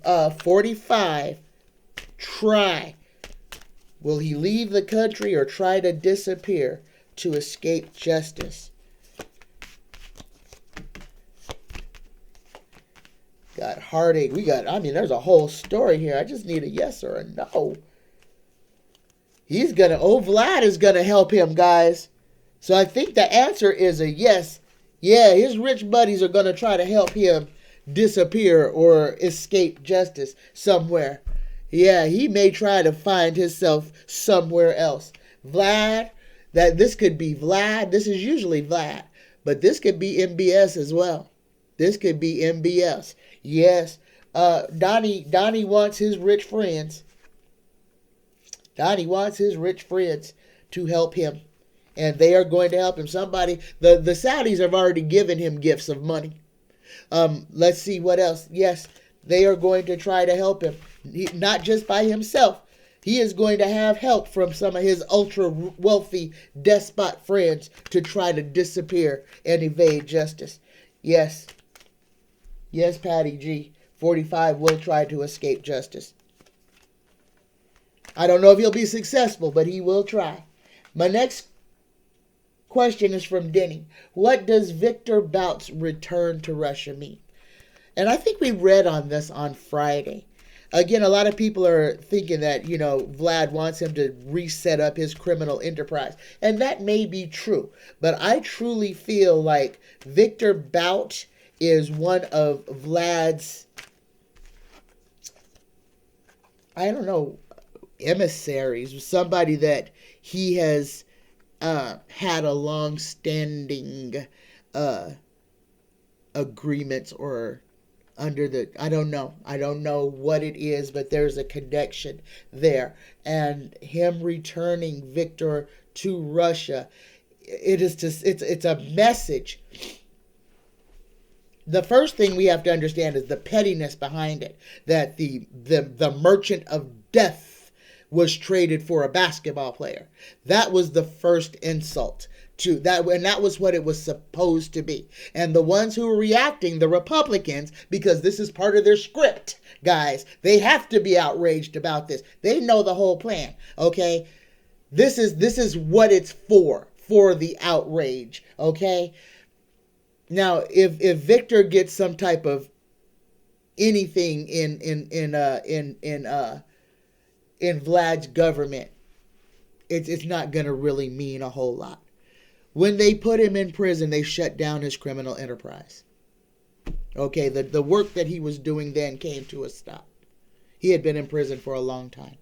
45 try? Will he leave the country or try to disappear to escape justice? Got heartache. There's a whole story here. I just need a yes or a no. Vlad is going to help him, guys. So I think the answer is a yes. Yeah, his rich buddies are going to try to help him disappear or escape justice somewhere. Yeah, he may try to find himself somewhere else. Vlad, this could be Vlad. This is usually Vlad. But this could be MBS as well. This could be MBS. Yes. Donnie wants his rich friends. Donnie wants his rich friends to help him. And they are going to help him. The Saudis have already given him gifts of money. Let's see what else. Yes, they are going to try to help him. Not just by himself. He is going to have help from some of his ultra wealthy despot friends to try to disappear and evade justice. Yes. Yes, Patty G. 45 will try to escape justice. I don't know if he'll be successful, but he will try. My next question is from Denny. What does Victor Bout's return to Russia mean? And I think we read on this on Friday. Again, a lot of people are thinking that, Vlad wants him to reset up his criminal enterprise. And that may be true. But I truly feel like Victor Bout is one of Vlad's, emissaries. Somebody that he has had a long-standing agreements or under the, I don't know what it is, but there's a connection there. And him returning Victor to Russia, it is just, it's a message. The first thing we have to understand is the pettiness behind it, that the merchant of death was traded for a basketball player. That was the first insult to that, and that was what it was supposed to be. And the ones who were reacting, the Republicans, because this is part of their script, guys, they have to be outraged about this. They know the whole plan, okay? This is what it's for the outrage, okay? Now, if Victor gets some type of anything in Vlad's government, it's not going to really mean a whole lot. When they put him in prison, they shut down his criminal enterprise. Okay, the work that he was doing then came to a stop. He had been in prison for a long time.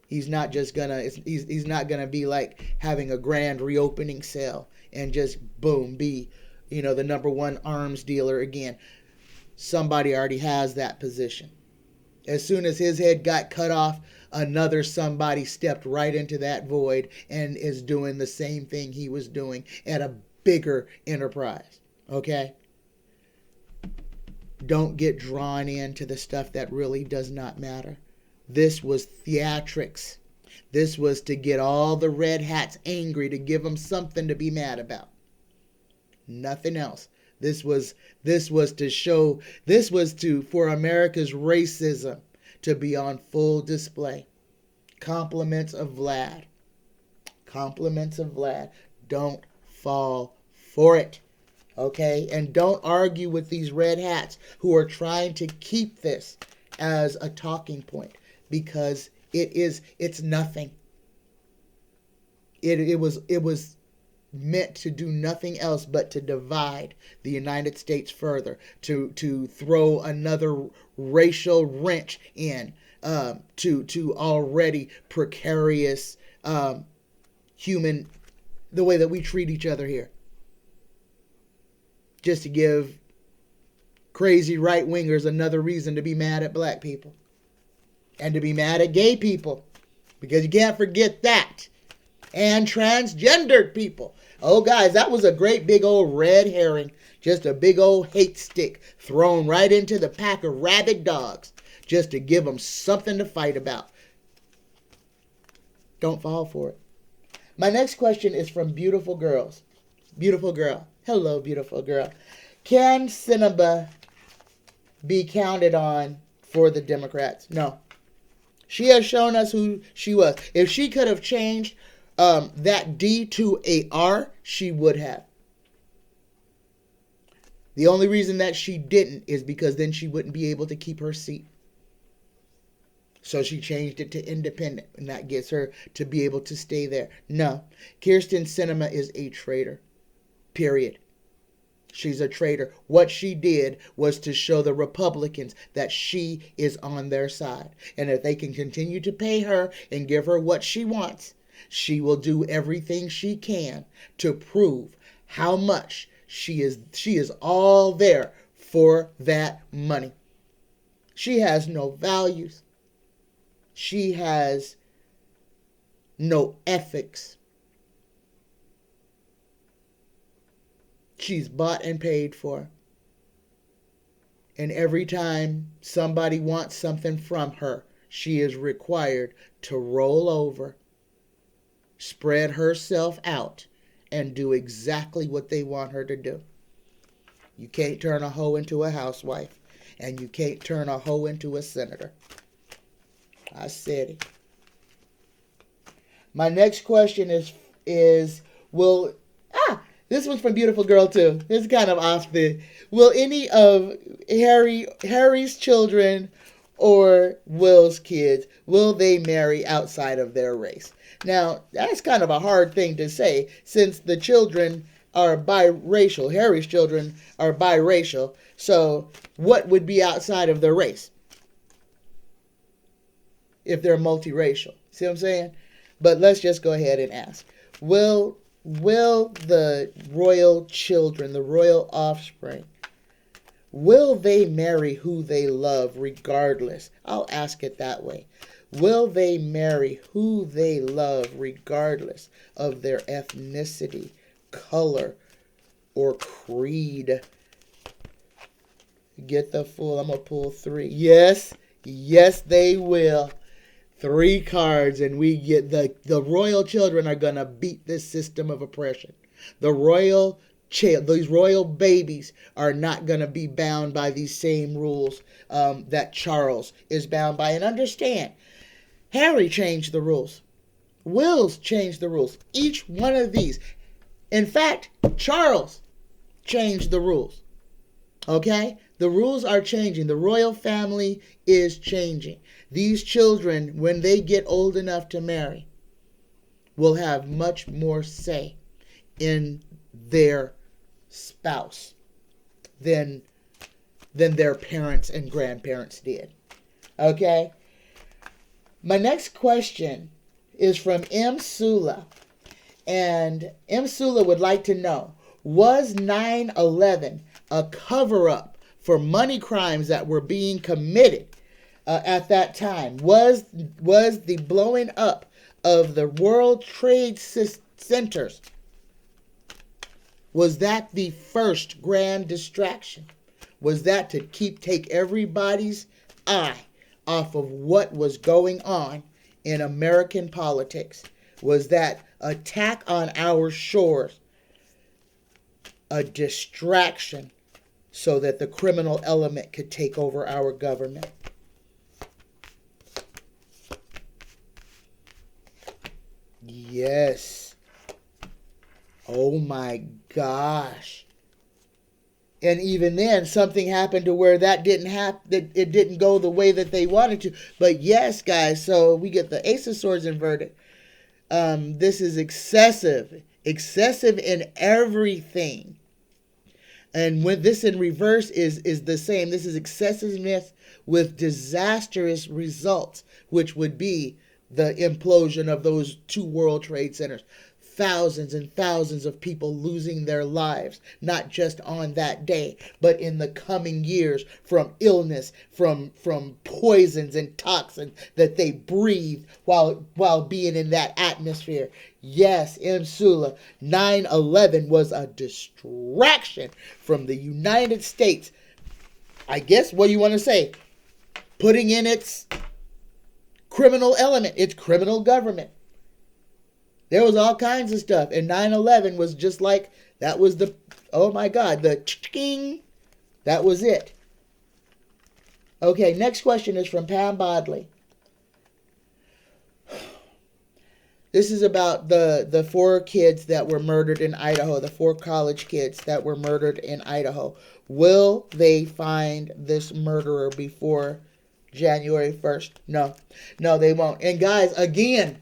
He's not just gonna, he's not gonna be like having a grand reopening sale and just boom, be, the #1 arms dealer again. Somebody already has that position. As soon as his head got cut off, another somebody stepped right into that void and is doing the same thing he was doing at a bigger enterprise. Okay? Don't get drawn into the stuff that really does not matter. This was theatrics. This was to get all the red hats angry, to give them something to be mad about. Nothing else. This was to show, for America's racism to be on full display. Compliments of Vlad. Compliments of Vlad. Don't fall for it. Okay? And don't argue with these red hats who are trying to keep this as a talking point, because it's nothing. It was meant to do nothing else but to divide the United States further, to throw another racial wrench in to already precarious human, the way that we treat each other here. Just to give crazy right-wingers another reason to be mad at black people. And to be mad at gay people. Because you can't forget that. And transgendered people. Oh, guys, that was a great big old red herring. Just a big old hate stick thrown right into the pack of rabid dogs. Just to give them something to fight about. Don't fall for it. My next question is from Beautiful Girls. Beautiful girl. Hello, beautiful girl. Can Sinema be counted on for the Democrats? No. She has shown us who she was. If she could have changed that D to a R, she would have. The only reason that she didn't is because then she wouldn't be able to keep her seat. So she changed it to independent, and that gets her to be able to stay there. No, Kyrsten Sinema is a traitor. Period. She's a traitor. What she did was to show the Republicans that she is on their side. And if they can continue to pay her and give her what she wants, she will do everything she can to prove how much she is all there for that money. She has no values. She has no ethics. She's bought and paid for. And every time somebody wants something from her, she is required to roll over, spread herself out, and do exactly what they want her to do. You can't turn a hoe into a housewife, and you can't turn a hoe into a senator. I said it. My next question is will... This one's from Beautiful Girl, too. It's kind of off the... Will any of Harry's children or Will's kids, will they marry outside of their race? Now, that's kind of a hard thing to say, since the children are biracial. Harry's children are biracial. So, what would be outside of their race? If they're multiracial. See what I'm saying? But let's just go ahead and ask. Will will the royal children, the royal offspring, will they marry who they love regardless? I'll ask it that way. Will they marry who they love regardless of their ethnicity, color, or creed? Get the fool. I'm going to pull 3. Yes, they will. 3 cards, and we get the royal children are going to beat this system of oppression. These royal babies are not going to be bound by these same rules that Charles is bound by. And understand, Harry changed the rules. Will's changed the rules. Each one of these. In fact, Charles changed the rules. Okay? The rules are changing. The royal family is changing. These children, when they get old enough to marry, will have much more say in their spouse than their parents and grandparents did. Okay? My next question is from M. Tsula. And M. Tsula would like to know, was 9/11 a cover-up for money crimes that were being committed at that time? Was the blowing up of the World Trade Centers, was that the first grand distraction? Was that to take everybody's eye off of what was going on in American politics? Was that attack on our shores a distraction so that the criminal element could take over our government? Yes. Oh my gosh. And even then, something happened to where that didn't happen. That it didn't go the way that they wanted to. But yes, guys. So we get the Ace of Swords inverted. This is excessive in everything. And when this in reverse is the same. This is excessiveness with disastrous results, which would be the implosion of those 2 World Trade Centers. Thousands and thousands of people losing their lives, not just on that day, but in the coming years from illness, from poisons and toxins that they breathed while being in that atmosphere. Yes, M. Tsula, 9/11 was a distraction from the United States. I guess what you want to say, putting in its criminal element, its criminal government. There was all kinds of stuff. And 9/11 was just like, that was the, oh my God, the ching. That was it. Okay, next question is from Pam Bodley. This is about the 4 kids that were murdered in Idaho, the 4 college kids that were murdered in Idaho. Will they find this murderer before January 1st? No, they won't. And guys, again,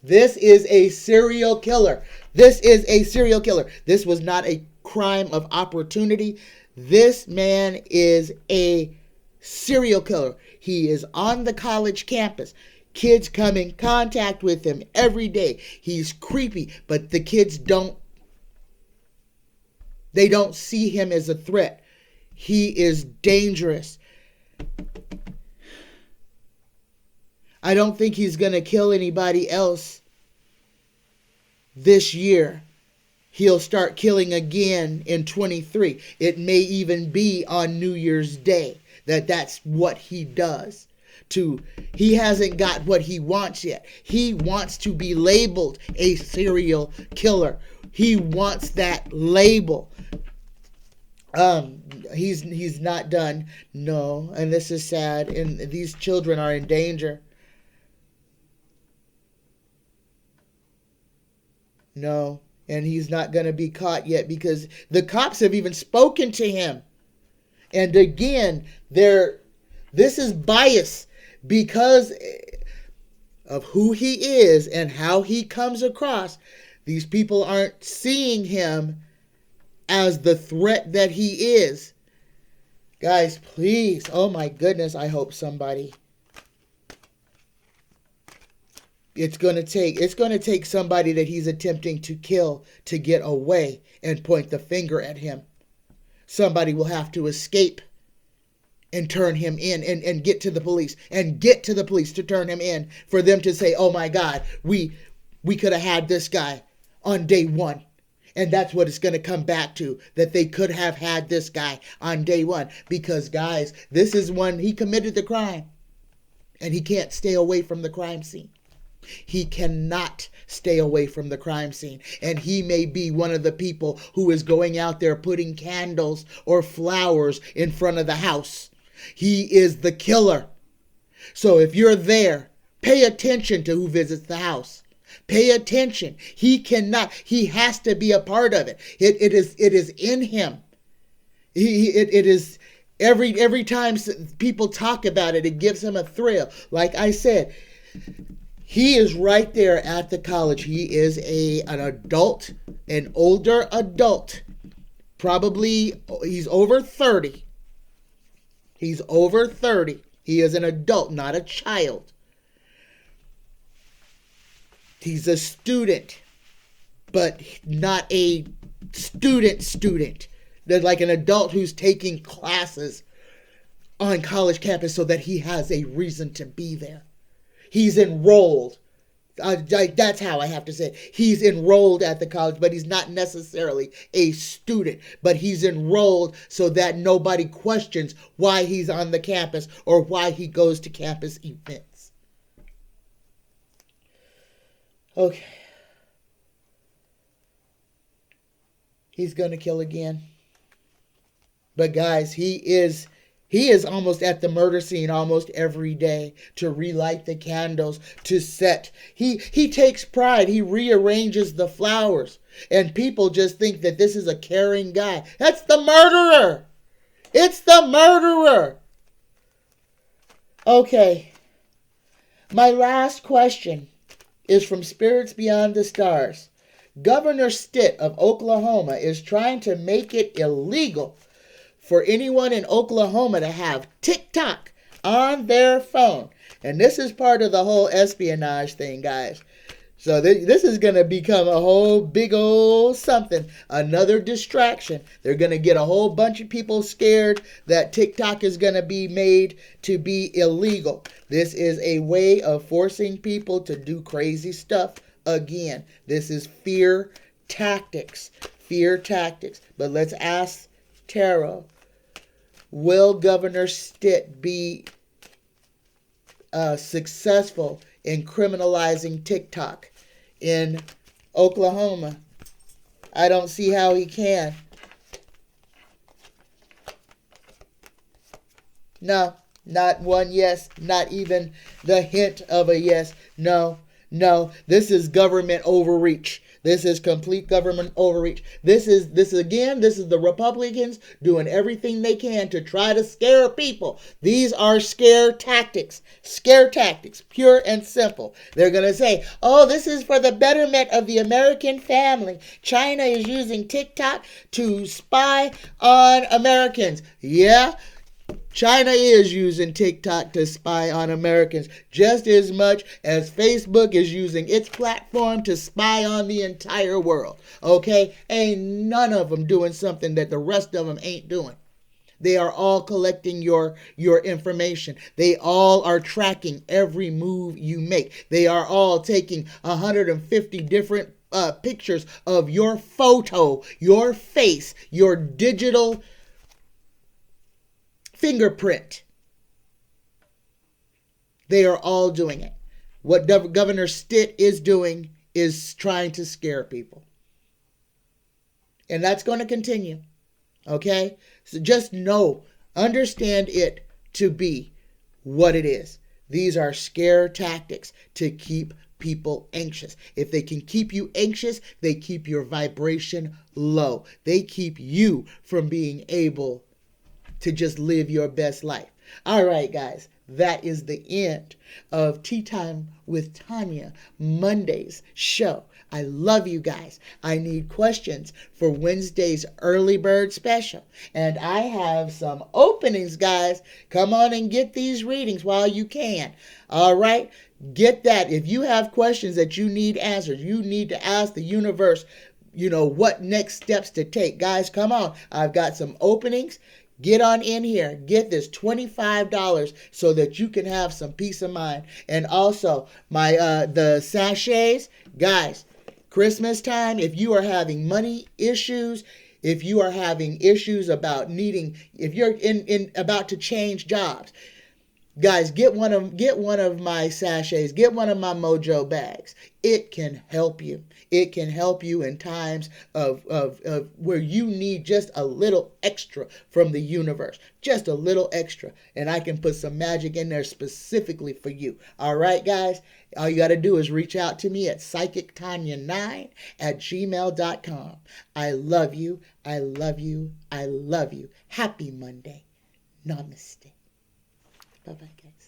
this is a serial killer. This is a serial killer. This was not a crime of opportunity. This man is a serial killer. He is on the college campus. Kids come in contact with him every day. He's creepy, but the kids don't see him as a threat. He is dangerous. I don't think he's going to kill anybody else this year. He'll start killing again in 23. It may even be on New Year's Day that's what he does. He hasn't got what he wants yet. He wants to be labeled a serial killer. He wants that label. He's not done. No, and this is sad. And these children are in danger. No, and he's not going to be caught yet because the cops have even spoken to him. And again, this is bias because of who he is and how he comes across. These people aren't seeing him as the threat that he is. Guys, please, oh my goodness, I hope somebody It's going to take somebody that he's attempting to kill to get away and point the finger at him. Somebody will have to escape and turn him in and get to the police to turn him in for them to say, oh my God, we could have had this guy on day one. And that's what it's going to come back to, that they could have had this guy on day one. Because, guys, this is when he committed the crime. And he can't stay away from the crime scene. He cannot stay away from the crime scene. And he may be one of the people who is going out there putting candles or flowers in front of the house. He is the killer. So if you're there, pay attention to who visits the house. Pay attention. He has to be a part of it. It is in him. It is every time people talk about it, it gives him a thrill. Like I said, he is right there at the college. He is an adult, an older adult. Probably he's over 30. He's over 30. He is an adult, not a child. He's a student, but not a student. They're like an adult who's taking classes on college campus so that he has a reason to be there. He's enrolled. That's how I have to say it. He's enrolled at the college, but he's not necessarily a student. But he's enrolled so that nobody questions why he's on the campus or why he goes to campus events. Okay. He's going to kill again. But guys, he is almost at the murder scene almost every day to relight the candles, to set. He takes pride. He rearranges the flowers. And people just think that this is a caring guy. That's the murderer. It's the murderer. Okay. My last question is from Spirits Beyond the Stars. Governor Stitt of Oklahoma is trying to make it illegal for anyone in Oklahoma to have TikTok on their phone. And this is part of the whole espionage thing, guys. So this is going to become a whole big old something. Another distraction. They're going to get a whole bunch of people scared that TikTok is going to be made to be illegal. This is a way of forcing people to do crazy stuff again. This is fear tactics. Fear tactics. But let's ask Tarot. Will Governor Stitt be successful in criminalizing TikTok in Oklahoma? I don't see how he can. No, not one yes, not even the hint of a yes. No, this is government overreach. This is complete government overreach. This is the Republicans doing everything they can to try to scare people. These are scare tactics. Scare tactics, pure and simple. They're going to say, oh, this is for the betterment of the American family. China is using TikTok to spy on Americans. Yeah, China is using TikTok to spy on Americans just as much as Facebook is using its platform to spy on the entire world. Okay? Ain't none of them doing something that the rest of them ain't doing. They are all collecting your information. They all are tracking every move you make. They are all taking 150 different pictures of your photo, your face, your digital fingerprint. They are all doing it. What Governor Stitt is doing is trying to scare people. And that's going to continue. Okay? So just understand it to be what it is. These are scare tactics to keep people anxious. If they can keep you anxious, they keep your vibration low. They keep you from being able to just live your best life. All right, guys, that is the end of Tea Time with Tanya Monday's show. I love you guys. I need questions for Wednesday's early bird special. And I have some openings, guys. Come on and get these readings while you can. All right? Get that. If you have questions that you need answered, you need to ask the universe, what next steps to take. Guys, come on. I've got some openings. Get on in here. Get this $25 so that you can have some peace of mind. And also, the sachets, guys, Christmas time, if you are having money issues, if you are having issues about if you're about to change jobs, guys, get one of my sachets, get one of my MoJo bags. It can help you. It can help you in times of where you need just a little extra from the universe. Just a little extra. And I can put some magic in there specifically for you. All right, guys? All you got to do is reach out to me at psychictanya9@gmail.com. I love you. I love you. I love you. Happy Monday. Namaste. Bye-bye, guys.